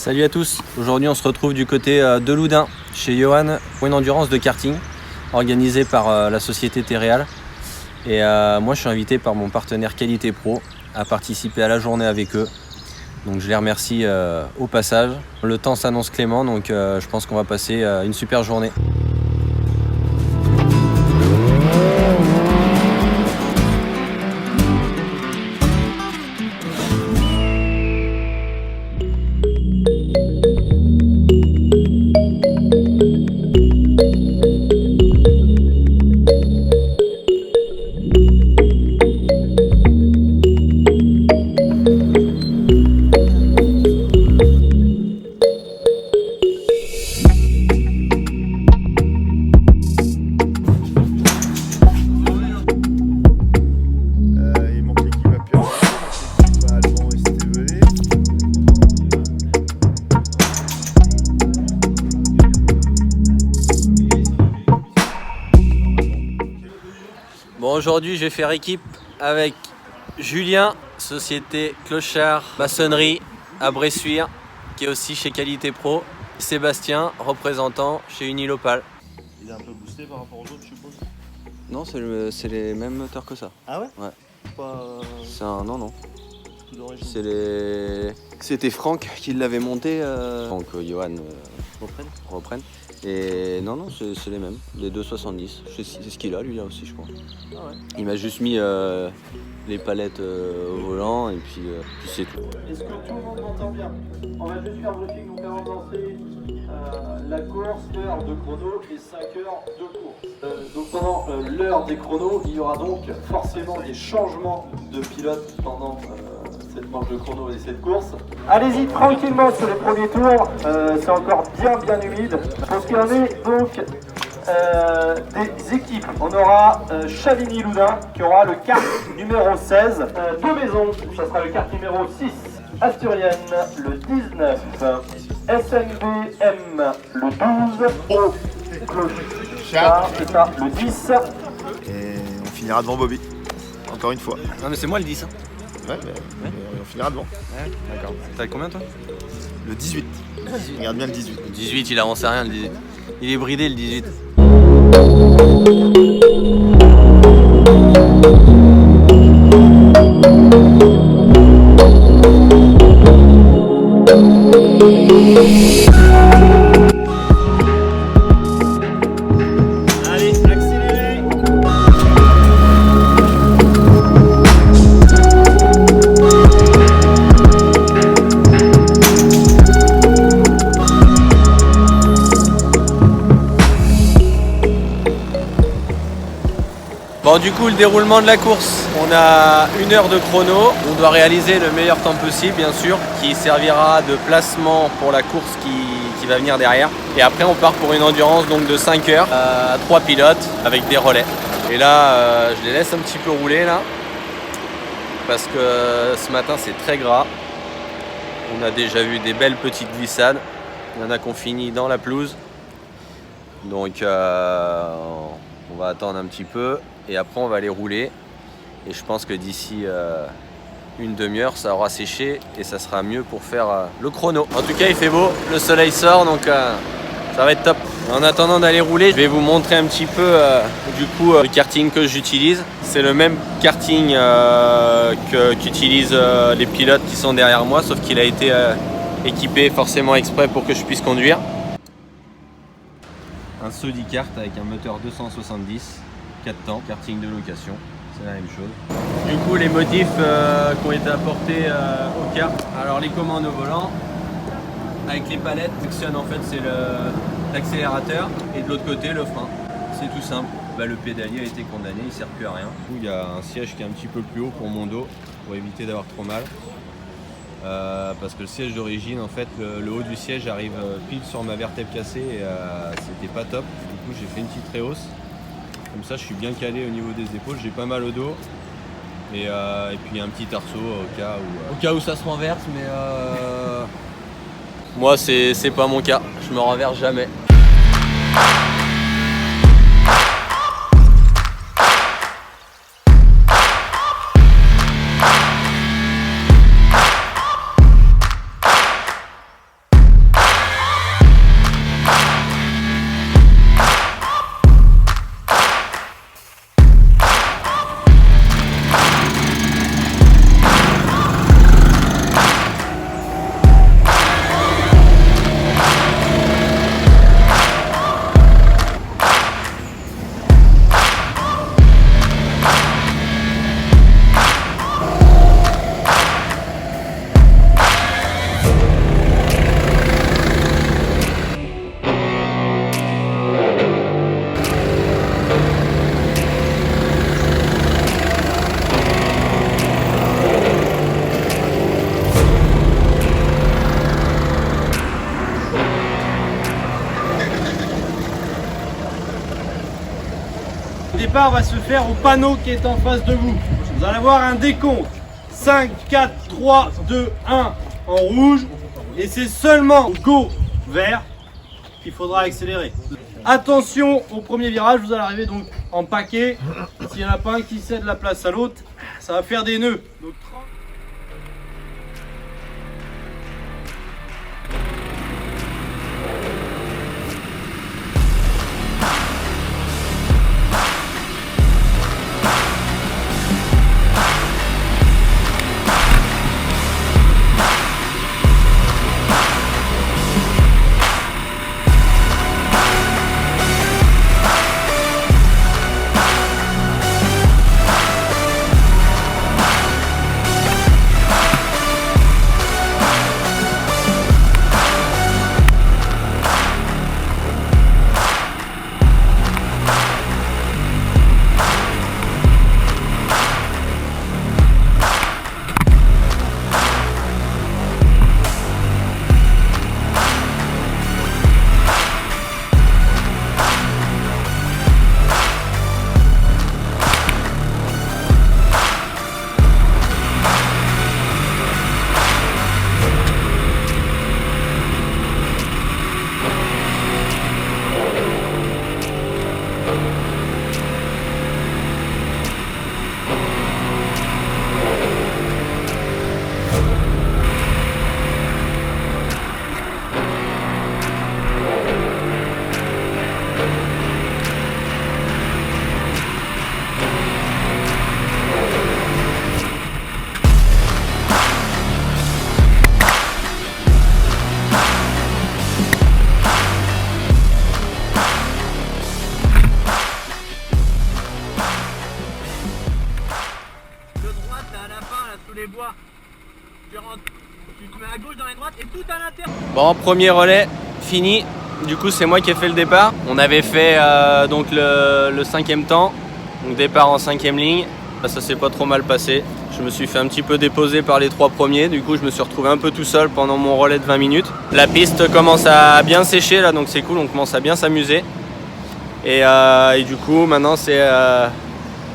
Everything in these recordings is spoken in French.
Salut à tous, aujourd'hui on se retrouve du côté de Loudun, chez Johan, pour une endurance de karting organisée par la société Terreal. Et moi je suis invité par mon partenaire Qualité Pro à participer à la journée avec eux. Donc je les remercie au passage. Le temps s'annonce clément, donc je pense qu'on va passer une super journée. Bon, aujourd'hui je vais faire équipe avec Julien, société Clochard Maçonnerie à Bressuire, qui est aussi chez Qualité Pro. Sébastien, représentant chez Unilopal. Il est un peu boosté par rapport aux autres, je suppose. Non, c'est les mêmes moteurs que ça. Ah ouais? Ouais. Pas C'est un... Non. tout d'origine. C'était Franck qui l'avait monté. Franck, Johan reprenne. Et non, c'est les mêmes, les 270. C'est ce qu'il a, lui, là aussi, je crois. Ah ouais. Il m'a juste mis les palettes au volant et puis c'est tout. Est-ce que tout le monde m'entend bien? On va juste faire un briefing, donc avant de lancer la course, l'heure de chrono et 5 heures de course. Donc pendant l'heure des chronos, il y aura donc forcément des changements de pilote pendant cette manche de chrono et cette course. Allez-y tranquillement sur les premiers tours, c'est encore bien humide. Pour ce qui en est donc des équipes, on aura Chavigny-Loudun qui aura le kart numéro 16, deux maisons, ça sera le kart numéro 6, Asturienne le 19, SNBM le 12, au Clochard, c'est ça, le 10. Et on finira devant Bobby, encore une fois. Non mais c'est moi le 10. Hein. Ouais, on finira devant. Ouais, d'accord. T'as combien toi? Le 18. Regarde bien le 18. Le 18, il avance rien le 18. Il est bridé le 18. Allez, accélérez. Bon, du coup, le déroulement de la course, on a 1 heure de chrono. On doit réaliser le meilleur temps possible, bien sûr, qui servira de placement pour la course qui va venir derrière. Et après, on part pour une endurance donc de 5 heures à 3 pilotes avec des relais. Et là, je les laisse un petit peu rouler là, parce que ce matin, c'est très gras. On a déjà vu des belles petites glissades. Il y en a qui ont fini dans la pelouse. Donc, on va attendre un petit peu. Et après on va les rouler et je pense que d'ici une demi-heure ça aura séché et ça sera mieux pour faire le chrono. En tout cas il fait beau, le soleil sort donc ça va être top. En attendant d'aller rouler, je vais vous montrer un petit peu le karting que j'utilise. C'est le même karting qu'utilisent les pilotes qui sont derrière moi, sauf qu'il a été équipé forcément exprès pour que je puisse conduire. Un Sodi Kart avec un moteur 270. 4 temps, karting de location, c'est la même chose. Du coup, les modifs qui ont été apportés au kart, alors les commandes au volant, avec les palettes, fonctionne en fait c'est l'accélérateur et de l'autre côté le frein. C'est tout simple. Le pédalier a été condamné, il ne sert plus à rien. Du coup, il y a un siège qui est un petit peu plus haut pour mon dos, pour éviter d'avoir trop mal. Parce que le siège d'origine, en fait, le haut du siège arrive pile sur ma vertèbre cassée et c'était pas top. Du coup, j'ai fait une petite réhausse. Comme ça, je suis bien calé au niveau des épaules, j'ai pas mal au dos. Et puis un petit arceau au cas où ça se renverse, mais moi, c'est pas mon cas. Je me renverse jamais. départ va se faire au panneau qui est en face de vous. Vous allez avoir un décompte. 5, 4, 3, 2, 1 en rouge. Et c'est seulement au go vert qu'il faudra accélérer. Attention au premier virage, vous allez arriver donc en paquet. S'il n'y en a pas un qui cède la place à l'autre, ça va faire des nœuds. Donc, Bon, premier relais fini. Du coup, c'est moi qui ai fait le départ. On avait fait donc le 5e temps, donc départ en 5e ligne. Ça s'est pas trop mal passé. Je me suis fait un petit peu déposer par les 3 premiers. Du coup, je me suis retrouvé un peu tout seul pendant mon relais de 20 minutes. La piste commence à bien sécher là, donc c'est cool. On commence à bien s'amuser. Et du coup, maintenant, c'est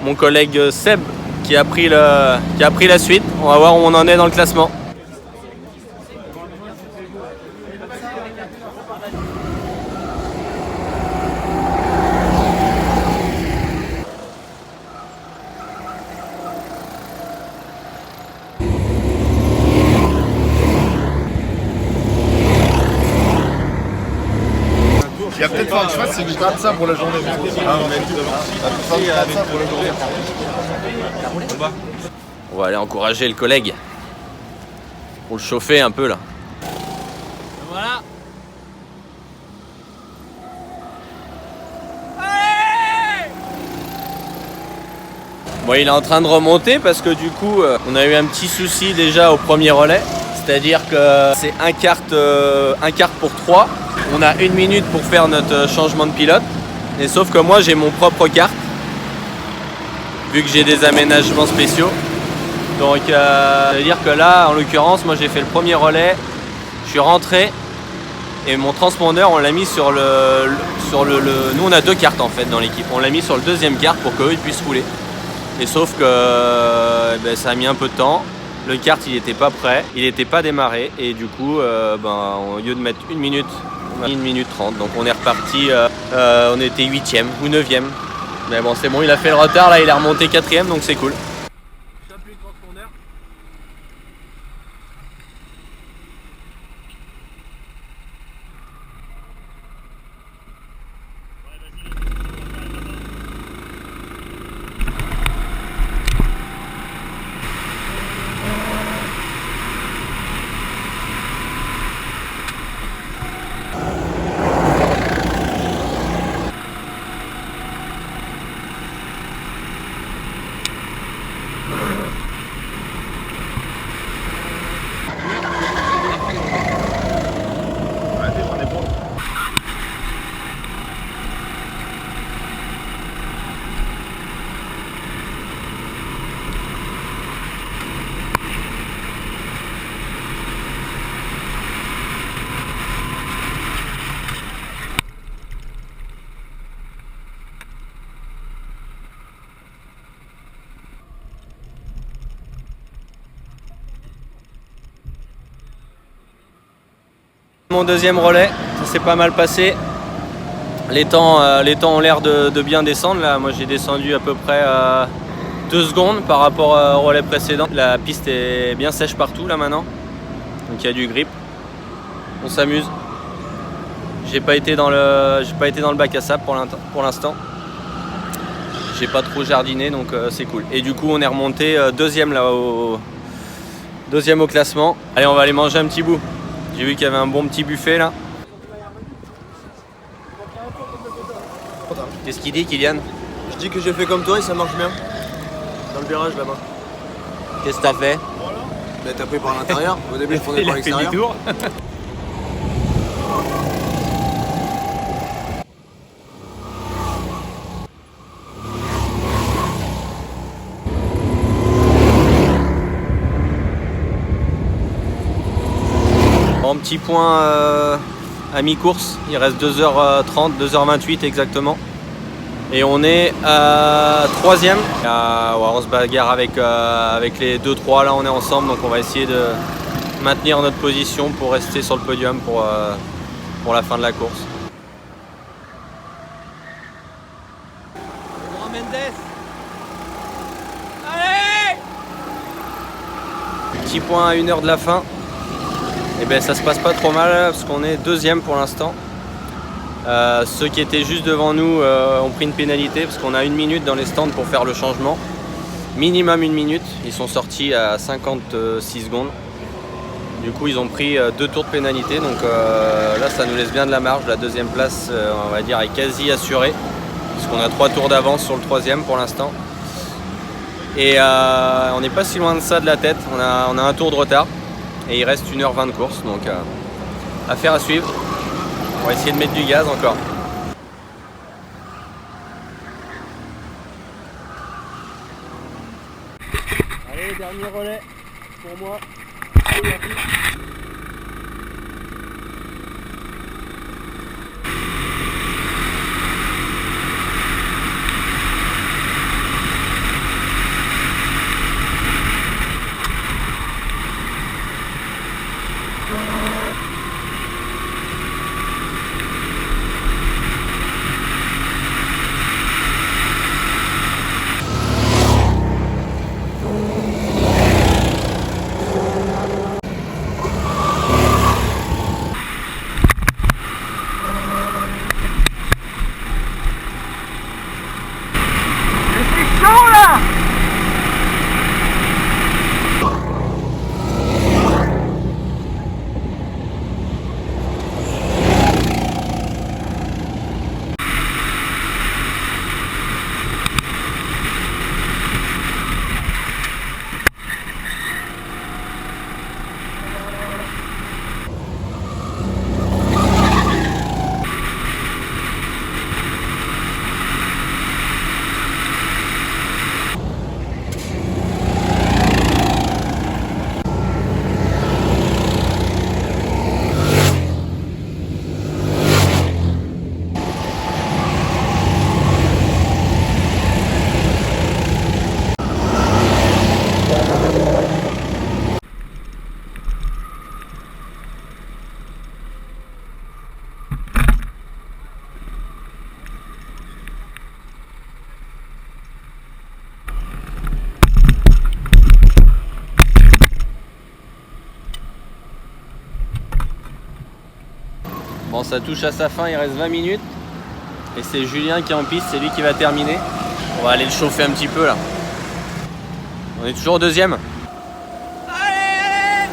mon collègue Seb qui a pris la suite. On va voir où on en est dans le classement. Il y a peut-être falloir que je fasse, c'est que je garde ça pour la journée. Ah, on met tout devant. Ça peut faire ça pour la journée. On va aller encourager le collègue pour le chauffer un peu là. Voilà. Bon, il est en train de remonter parce que du coup, on a eu un petit souci déjà au premier relais. C'est-à-dire que c'est un quart pour 3. On a 1 minute pour faire notre changement de pilote. Et sauf que moi, j'ai mon propre kart, vu que j'ai des aménagements spéciaux. Donc, ça veut dire que là, en l'occurrence, moi, j'ai fait le premier relais. Je suis rentré et mon transpondeur, on l'a mis sur le... Nous, on a 2 cartes en fait dans l'équipe. On l'a mis sur le 2e kart pour qu'eux, ils puissent rouler. Et sauf que ça a mis un peu de temps. Le kart, il n'était pas prêt, il n'était pas démarré. Et du coup, au lieu de mettre 1 minute, on a mis 1 minute 30. Donc on est reparti, on était 8e ou 9e. Mais bon, c'est bon, il a fait le retard, là il est remonté 4e, donc c'est cool. Mon deuxième relais, ça s'est pas mal passé. Les temps ont l'air de bien descendre. Là, moi j'ai descendu à peu près 2 secondes par rapport au relais précédent. La piste est bien sèche partout là maintenant. Donc il y a du grip. On s'amuse. J'ai pas été dans le bac à sable pour l'instant. J'ai pas trop jardiné, donc c'est cool. Et du coup on est remonté deuxième là deuxième au classement. Allez, on va aller manger un petit bout. J'ai vu qu'il y avait un bon petit buffet là. Qu'est-ce qu'il dit, Kylian? Je dis que j'ai fait comme toi et ça marche bien. Dans le virage là-bas. Qu'est-ce que t'as fait? Bah, t'as pris par l'intérieur. Au début, il faut par l'extérieur. tour. Bon, petit point à mi-course, il reste 2h30, 2h28 exactement. Et on est à 3e. On se bagarre avec les 2-3, là on est ensemble, donc on va essayer de maintenir notre position pour rester sur le podium pour la fin de la course. Allez! Petit point à 1 heure de la fin. Et ben ça se passe pas trop mal parce qu'on est 2e pour l'instant. Ceux qui étaient juste devant nous ont pris une pénalité parce qu'on a 1 minute dans les stands pour faire le changement. Minimum 1 minute. Ils sont sortis à 56 secondes. Du coup ils ont pris 2 tours de pénalité. Donc là ça nous laisse bien de la marge. La 2e place on va dire est quasi assurée. Parce qu'on a 3 tours d'avance sur le 3e pour l'instant. Et on n'est pas si loin de ça de la tête. On a un tour de retard. Et il reste 1h20 de course, donc affaire à suivre. On va essayer de mettre du gaz encore. Allez, dernier relais pour moi. Bon, ça touche à sa fin, il reste 20 minutes. Et c'est Julien qui est en piste, c'est lui qui va terminer. On va aller le chauffer un petit peu là. On est toujours 2e. Allez!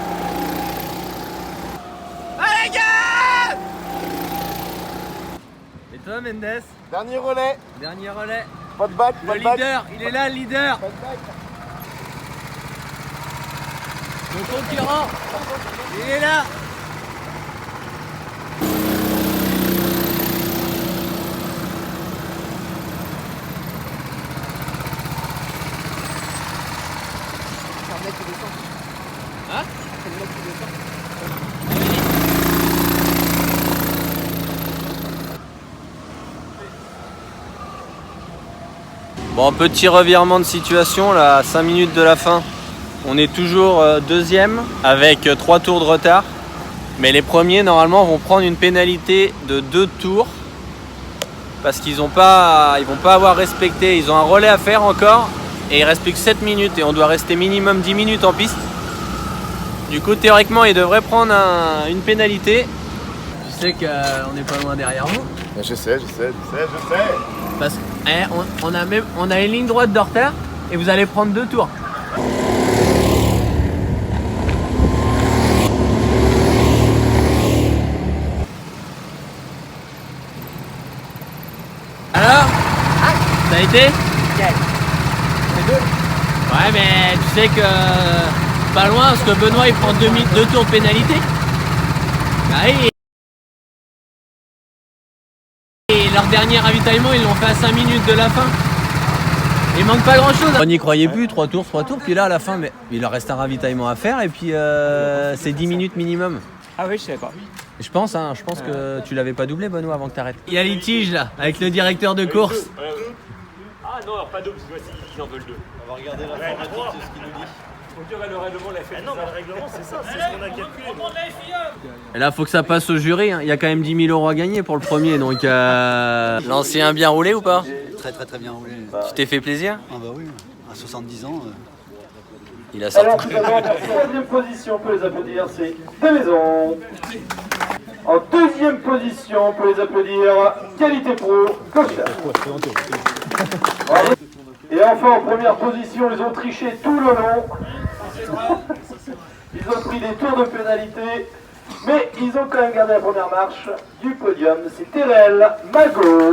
Allez gars! Et toi Mendes? Dernier relais. Dernier relais. Pas de bac, pas Le de bac. leader, il est là le leader. Pas de bac. Le concurrent, il est là. Bon, petit revirement de situation là, à 5 minutes de la fin. On est toujours 2e avec 3 tours de retard. Mais les premiers normalement vont prendre une pénalité de 2 tours parce qu'ils vont pas avoir respecté, ils ont un relais à faire encore et il reste plus que 7 minutes et on doit rester minimum 10 minutes en piste. Du coup théoriquement ils devraient prendre une pénalité. Tu sais qu'on n'est pas loin derrière vous. Je sais. Parce qu'on a une ligne droite de retard et vous allez prendre 2 tours. Alors, ça a été? Ouais, mais tu sais que pas loin parce que Benoît il prend 2 tours de pénalité. Ah oui. Et leur dernier ravitaillement ils l'ont fait à 5 minutes de la fin. Il manque pas grand chose. On n'y croyait plus, 3 tours, puis là à la fin mais il leur reste un ravitaillement à faire et puis c'est 10 minutes minimum. Ah oui, je savais pas. Je pense que tu l'avais pas doublé Benoît avant que t'arrêtes. Il y a litige là avec le directeur de course. Ah non, alors pas deux, parce que voici, ils en veulent deux. On va regarder l'informatique de ce qu'il nous dit. Donc le règlement l'a fait. Ah non, mais le règlement, c'est ça, c'est ce qu'on a calculé. Et là faut que ça passe au jury, hein. Il y a quand même 10 000 € à gagner pour le premier donc L'ancien bien roulé ou pas? Très bien roulé. Tu t'es fait plaisir? Ah bah oui, à 70 ans. Il a sorti. Alors, tout d'abord, en troisième position, on peut les applaudir, c'est Demaison. En deuxième position, on peut les applaudir, Qualité Pro, Costa. Et enfin, en première position, ils ont triché tout le long. Ils ont pris des tours de pénalité, mais ils ont quand même gardé la première marche du podium. C'est Terrell Mago.